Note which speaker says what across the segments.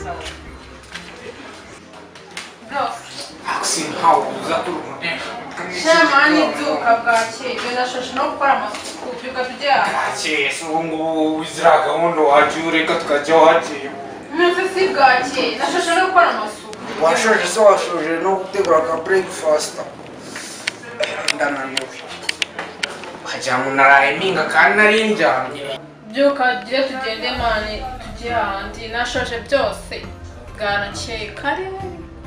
Speaker 1: sawa. Bro.
Speaker 2: Aksim how uzakuru ne.
Speaker 1: Shamani duka bwaki benda shosho no gukora amasuku byuka tujya.
Speaker 2: Bwaki sungu wizira gahunda wajure katukaje waje.
Speaker 1: Mwese si bwaki na shosho no gukora amasuku.
Speaker 3: Washoje so washoje no gutegura ka breakfast. Ndananiwe.
Speaker 2: Hajamunara eminga kana rinjamye.
Speaker 1: Byuka je tugende mane tujye handi na shosho byose. Bwanakeye kare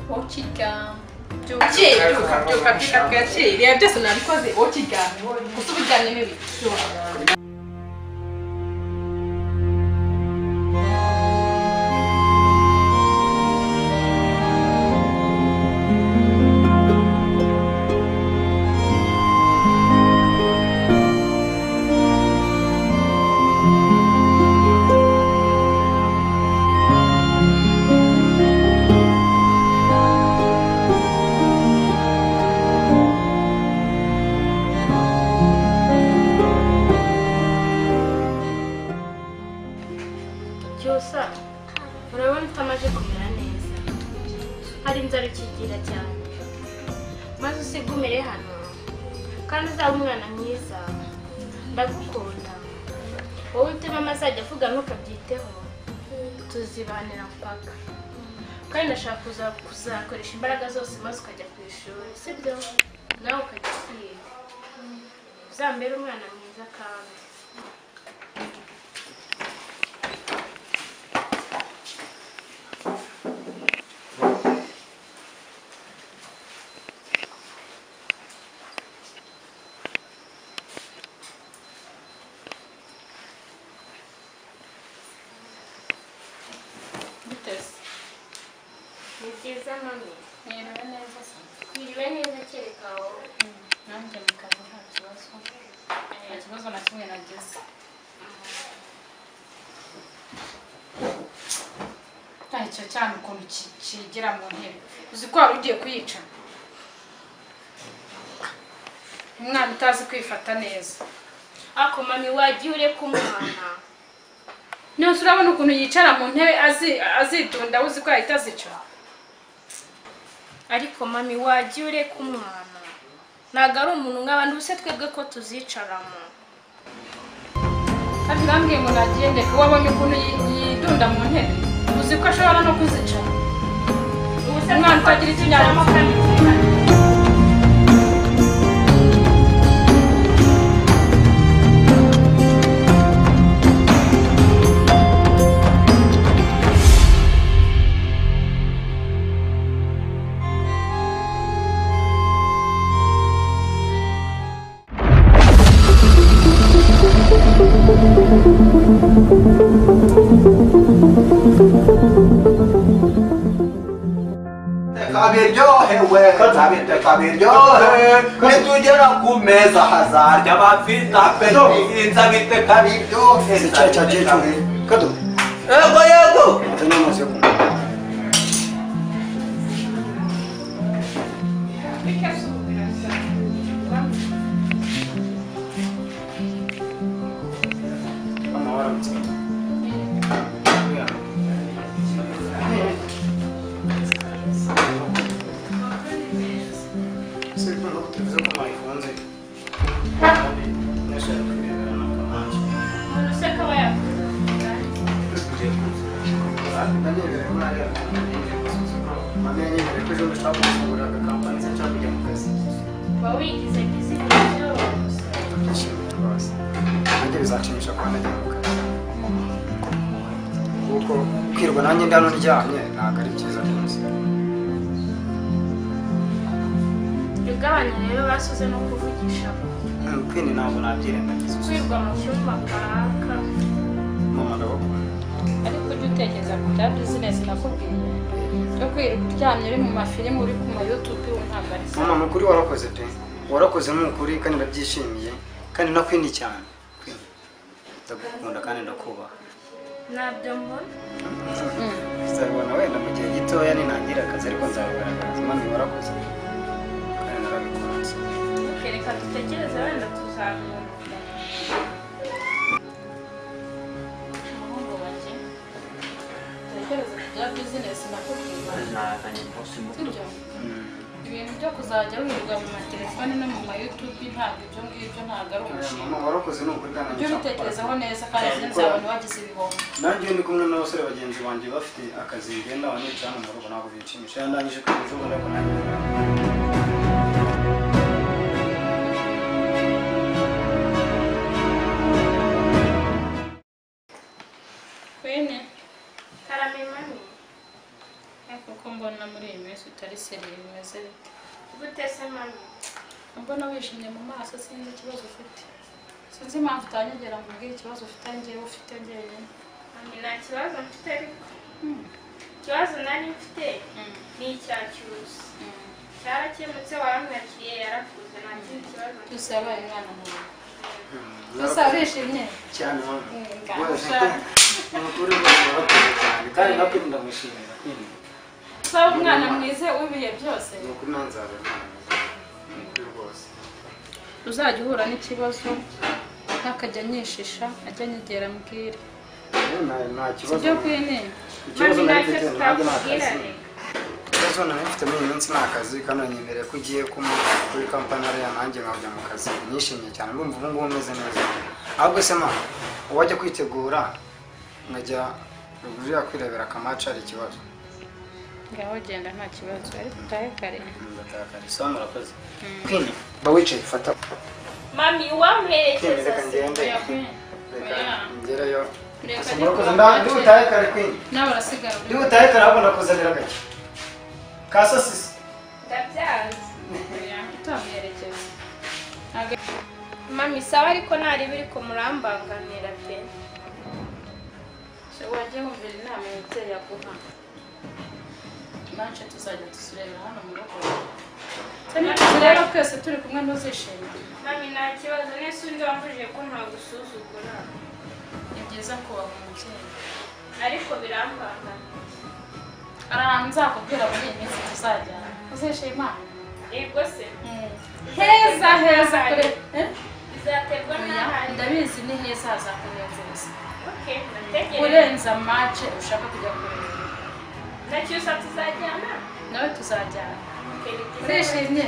Speaker 1: okijya. Byuka bwakeye iriya byose nabikoze okijya. Usubijyanye n'ibiki.
Speaker 4: Cyusa urabona utamaje kumera neza hari inzara ikigira cyane maze usigumire hano kandi uzaba umwana mwiza ndagukunda wowe utema amazajya avuga ntukabyiteho tuzibanira mpaka kandi ndashaka kuzakoresha imbaraga zose maze ukajya ku ishuri sibyo nawe ukajya kwiga uzambere umwana mwiza kandi Nziza mami niriwe neza se niriwe neza kereka wowe nanjye mu kazi nta kibazo na kimwe nagize icyo cyane ukuntu kigera mu ntebe uzi ko wari ugiye kuyica umwana utazi kwifata neza ako mami wagiye ureka umwana nose urabona ukuntu yicara mu ntebe azitunda uzi ko ahita azica ariko mami wagiye ureka umwana ntabwo ari umuntu nk'abandi bose twebwe ko tuzicaramo kandi urambwiye ngo nagende ko wabonye ukuntu yidunda mu ntebe uzi ko ashobora no kuzicara umwana utagira ikinyabupfura
Speaker 5: nitugera ku meza hazarya abafite apeti inza biteka biryohe yego
Speaker 3: kwirwa nanjye ndano ndyamye ntabwo ari byiza rwose
Speaker 4: igabanya rero basuze no kuvugisha
Speaker 3: kwini ntabwo nabyirengagiza
Speaker 4: kwirwa mu cyumba karaka
Speaker 3: mama ndabakunda
Speaker 1: ariko ujye utekereza ku bya bizinesi nakubwiye cyo kwirirwa uryamye uri mu mafilimi uri ku ma YouTube ntabwo ari sawa
Speaker 3: mama ni ukuri warakoze pe warakoze ni ukuri kandi ndabyishimiye kandi nakwindi cyane ndagukunda kandi ndakubaha
Speaker 4: nabyo mbona
Speaker 3: bizabibona wenda mu gihe gitoya nintangira akazi ariko nzabigaragaza mami warakoze kandi narabikunze
Speaker 4: reka dutekereze wenda tuzabibona umuhungu wanjye
Speaker 1: iherezo rya business nakubwira
Speaker 5: nazanye bosi muto
Speaker 1: sibyo ibintu byo kuzajya wirirwa mu matelefone no mu ma YouTube ntabwo ibyo ngibyo ntabwo ari umushinga
Speaker 3: mama warakoze ni ukuri kandi
Speaker 1: ibyo bitekerezaho neza kandi sinzi abantu bagize ibihombo
Speaker 3: nanjye ndi kumwe n'abasore bagenzi banjye bafite akazi ngenda abanyicara mu rugo ntabwo binshimisha ndangije kwiga ejo bundi ariko nanjye
Speaker 1: kwene
Speaker 4: karame mami
Speaker 1: kuko mbona muri iyi minsi utari seriye bimeze bite
Speaker 4: gute se mami
Speaker 1: mbona wishimye mu maso sinzi ikibazo ufite sinzi impamvu utanyegera ngo umbwire ikibazo ufite njyewe ufite njyewe
Speaker 4: mami nta kibazo mfite ariko ikibazo nari mfite ni icya cyusa cyarakemutse waramwakiriye yarakuze nta kindi kibazo
Speaker 1: cyose yabaye umwana mubi gusa urishimye
Speaker 3: cyane mama wese amakuru rwose warakoze cyane kandi nabwo ndamwishimira
Speaker 1: usaba umwana mwiza w'ibihe byose
Speaker 3: ni ukuri nanzabe ni ukuri rwose
Speaker 1: uzajya uhura n'ikibazo ntakajya anyishisha ajya anyegera ambwire
Speaker 3: nta kibazo
Speaker 1: sibyo kwene
Speaker 3: ikibazo
Speaker 4: mami
Speaker 3: nari
Speaker 4: ntacyo
Speaker 3: mfite ntabwo ni akazi
Speaker 4: tutakubwirane
Speaker 3: ikibazo nari mfite muri iyi minsi ni akazi kandi wanyemereye ko ugiye kuri kampani ariya nanjye nkajya mu kazi nishimye cyane ndumva ubu ngubu umeze neza ahubwo se mama uwajya kwitegura nkajya rugurira kwirebera akamaca hari ikibazo
Speaker 1: ngaho genda nta kibazo ariko utahe kare
Speaker 3: ndataha kare isaha murakoze kwini ba wicaye fata
Speaker 4: mami uwamperekeza
Speaker 3: reka ngende
Speaker 1: oya kwene
Speaker 3: reka ngereyo
Speaker 1: reka
Speaker 3: murakoze ndi butahe kare kwini
Speaker 1: nawe urasigara
Speaker 3: ndi butahe kare ahubwo ndakuzanira gake ka sosisi
Speaker 4: ndabyazi
Speaker 1: utamuherekeza
Speaker 4: mami sawa ariko ntari biri ko murambanganira pe
Speaker 1: wajya wumvira inama umubyeyi aguha nance tuzajya tuzirebera hano mu rugo rero twese turi kumwe ntuzishime
Speaker 4: mami nta kibazo nese undi wambujije ko ntagusuzugura
Speaker 1: ni byiza kubaha umubyeyi
Speaker 4: ariko birambanganira
Speaker 1: hari ahantu nzakubwira muri iyi minsi tuzajyana uzishima
Speaker 4: yego se
Speaker 1: heza heza kure
Speaker 4: bizaterwa n'ahari
Speaker 1: ndabizi ni heza hazakunezeza
Speaker 4: okay ndategereje
Speaker 1: urenza mace ushaka kujya kureba
Speaker 4: na cyusa tuzajyana
Speaker 1: nawe tuzajyana
Speaker 4: okay ni byiza
Speaker 1: urishimye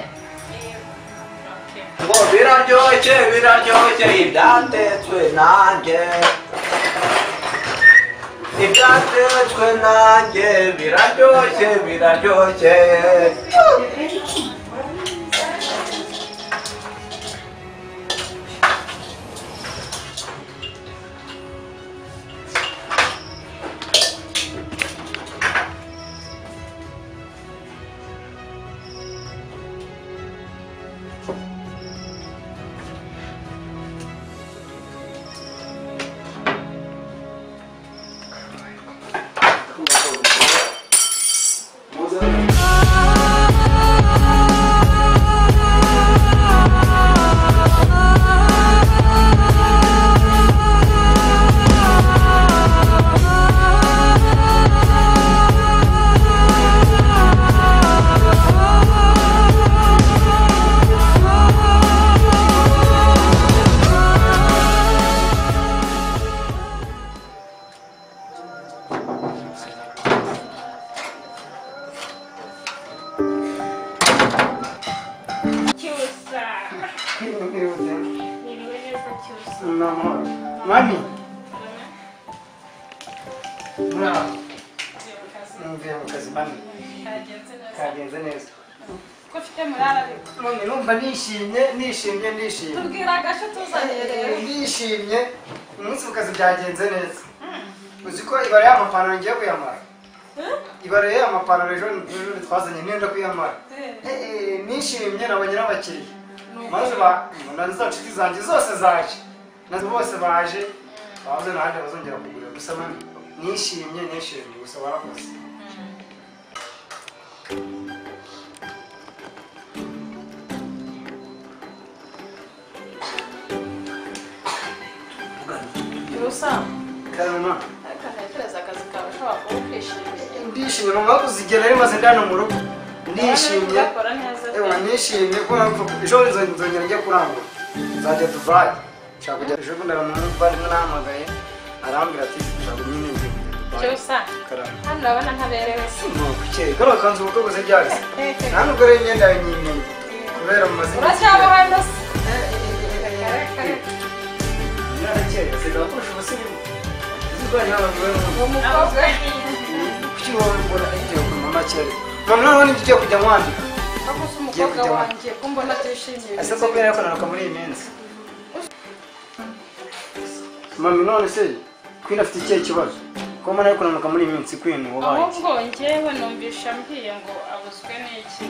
Speaker 5: ngo biraryoshye biraryoshye ibyatetswe nanjye ibyatetswe nanjye biraryoshye biraryoshye
Speaker 4: cyusa niriwe neza cyusa
Speaker 3: mami muraho mvuye mu kazi mami kagenze neza
Speaker 1: ko ufite murara ariko
Speaker 3: mami numva nishimye
Speaker 1: tubwira agace tuzanireba
Speaker 3: ndishimye umunsi mu kazi byagenze neza uzi ko ibare y'amapantaro ngiye kuyamara ibare y'amapantaro ejo twazanye nenda kuyamara nishimye nabonye n'abakiriya maze mbona za nshuti zanjye zose zaje nazo bose baje bavuze n'ahandi bazongera kugurira gusa mami nishimye gusa barakoze
Speaker 1: urusa
Speaker 3: karama
Speaker 1: ariko ntekereza akazi kawe ushobora kuba ukishimiye
Speaker 3: ndishimye mama kuzigera ari maze ndano mu rugo ndishimye
Speaker 1: ugakora neza
Speaker 3: ewa nishimye kubera ko ejo nzongera njya kurangura nzajya duvayi nshaka kujya ejo bundi hari umuvandimwe nahamagaye arambwira ati nshaka nyine ngiye kujya
Speaker 1: cyose hano ndabona ntaberewe se
Speaker 3: kuki karo kanzu ukogoze byari nta nubwo rero imyenda y'inyinyi kubera mu mazina
Speaker 1: uracyaba hano se
Speaker 3: narakeye siga kurusha ubusirimu zirwanya abantu
Speaker 1: umukobwa
Speaker 3: kuki wowe mbona igiye ku mama cyari mama none ngiye kujya mwandika
Speaker 1: akoze umukobwa wanjye kumbona atishimiye
Speaker 3: ese ko kwera ko naruka muri iyi minsi mami none se kwina afite ikihe kibazo ko mbona ariko naruka muri iyi minsi kwina wabaye
Speaker 1: ahubwo njyewe numvisha mbwiye ngo abuzwe n'iki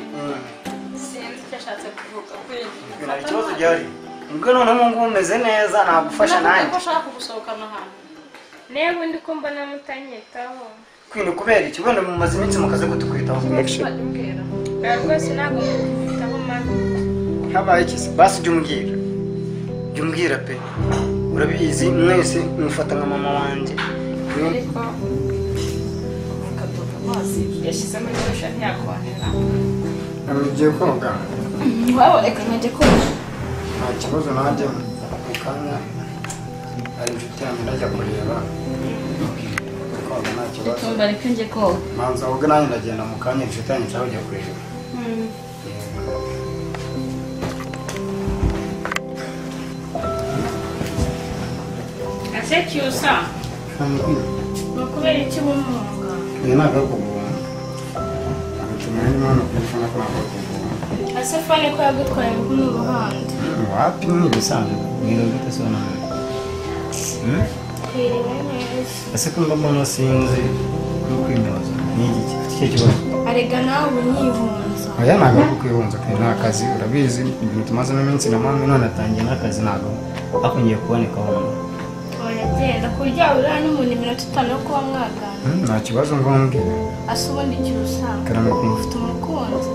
Speaker 1: sinzi icyo ashatse kuvuga
Speaker 3: kwina hari ikibazo gihari ubwo noneho ubu ngubu umeze neza nagufasha nanjye
Speaker 1: ko ushaka gusohokana ahantu
Speaker 4: niba undi ko mbona mutanyitaho
Speaker 3: kwina kubera iki wenda mumaze iminsi mukaze kutukwitaho
Speaker 1: wajya umbwira
Speaker 4: rwose ntabwo mubitaho mabi
Speaker 3: habaye iki se basi jya umbwira pe urabizi mwese mufata nka mama wanjye
Speaker 1: ariko ukaduka amazi yashyizemo ibikoresho ntiyakonera
Speaker 3: ugiye koga
Speaker 1: waboneka nkajya koga
Speaker 3: nta kibazo nanjye mu kanya hari inshuti yanjye ndajya kureba koga nta kibazo
Speaker 1: tumba ariko njye koga
Speaker 3: manza woga nanjye ndagenda mu kanya inshuti yanjye nshaka kujya kureba
Speaker 4: ase cyusa ni ukubera iki bumuhunga
Speaker 3: iyi ntabwo ari kuvoma agatuma n'imana hano kuri fone ko ntabwo ari kuvoma
Speaker 4: ase fone ko yagutwaye nk'uruhande
Speaker 3: wapi ni ibisanzwe mwiriwe gute se nawe
Speaker 4: twiriwe neza
Speaker 3: ese ko mbona sinzi no kwimyoza ni iki icyo kibazo
Speaker 4: arega nawe ubu nyihunza
Speaker 3: oya ntabwo ari kwihunza pe nta kazi urabizi ibintu tumazemo iminsi na mama none atangiye n'akazi ntabwo hakungiye kuboneka wundi
Speaker 4: uragenda kurya uriya n'umuntu iminota 5 yo kuba mwagana
Speaker 3: nta kibazo ngombwa
Speaker 4: ase ubundi igihe usanga
Speaker 3: Karame.
Speaker 4: ufite umukunzi